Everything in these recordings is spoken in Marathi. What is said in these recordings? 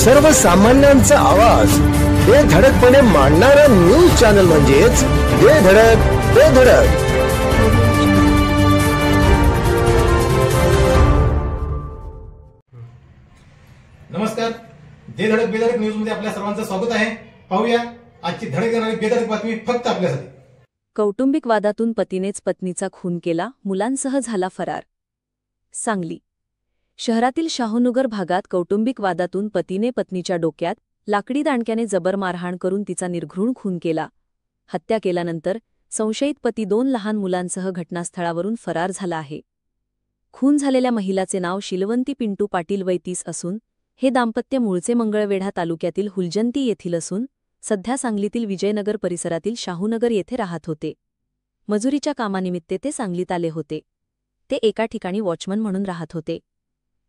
सर्वसामान्यांचा आवाज बेधडकपणे मांडणारा न्यूज चॅनल म्हणजेच बेधडक बेधडक। नमस्कार, बेधडक बेधडक न्यूज मध्ये आपल्या सर्वांचं स्वागत आहे। पाहूया आजची धडक देणारी बेधडक बातमी फक्त आपल्यासाठी। कौटुंबिक वादातून पतीनेच पत्नीचा खून केला, मुलांसह झाला फरार। सांगली शहरातील शाहूनगर भागात कौटुंबिक वादातून पतीने पत्नीच्या डोक्यात लाकडी दांडक्याने जबर मारहाण करून तिचा निर्घृण खून केला। हत्या केल्यानंतर संशयित पती 2 लहान मुलांसह घटनास्थळावरून फरार झाला आहे। खून झालेल्या महिलाचे नाव शिलवंती पिंटू पाटील वय 30 असून हे दाम्पत्य मूळचे मंगळवेढा तालुक्यातील हुलजंती येथील असून सध्या सांगलीतील विजयनगर परिसरातील शाहूनगर येथे राहत होते। मजुरीच्या कामानिमित्त ते सांगलीत आले होते। ते एका ठिकाणी वॉचमन म्हणून राहत होते।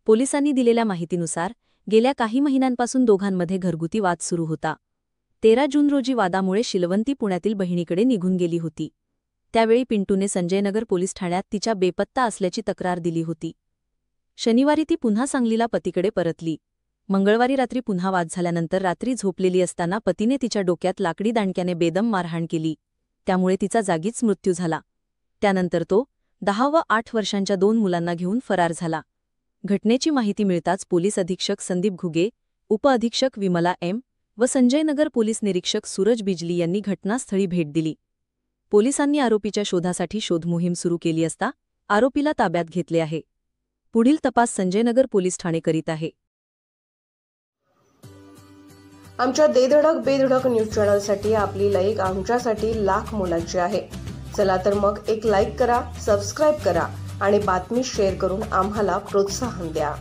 पोलिसांनी दिलेल्या माहितीनुसार गेल्या काही महिन्यांपासून दोघांमध्ये घरगुती वाद सुरू होता। 13 जून रोजी वादामुळे शिलवंती पुण्यातील बहिणीकडे निघून गेली होती। त्यावेळी पिंटूने संजयनगर पोलीस ठाण्यात तिच्या बेपत्ता असल्याची तक्रार दिली होती। शनिवारी ती पुन्हा सांगलीला पतीकडे परतली। मंगळवारी रात्री पुन्हा वाद झाल्यानंतर रात्री झोपलेली असताना पतीने तिच्या डोक्यात लाकडी दांडक्याने बेदम मारहाण केली, त्यामुळे तिचा जागीच मृत्यू झाला। त्यानंतर तो 10 व 8 वर्षांच्या 2 मुलांना घेऊन फरार झाला। घटनेची माहिती मिळताच पोलीस अधीक्षक संदीप घुगे, उपअधीक्षक विमला एम व संजयनगर पोलीस निरीक्षक सूरज बिजली यांनी घटनास्थळी भेट दिली। पोलिसांनी आरोपीच्या शोधासाठी शोधमोहीम सुरू केली असता आरोपीला ताब्यात घेतले आहे। पुढील तपास संजयनगर पोलीस ठाणे करीत आहे। आमच्या बेधडक बेधडक न्यूज चॅनलसाठी आपली लाईक आमच्यासाठी लाख मोलाची आहे। चला तर मग एक लाईक करा, सबस्क्राईब करा आणि बातमी शेअर करून आम्हाला प्रोत्साहन द्या।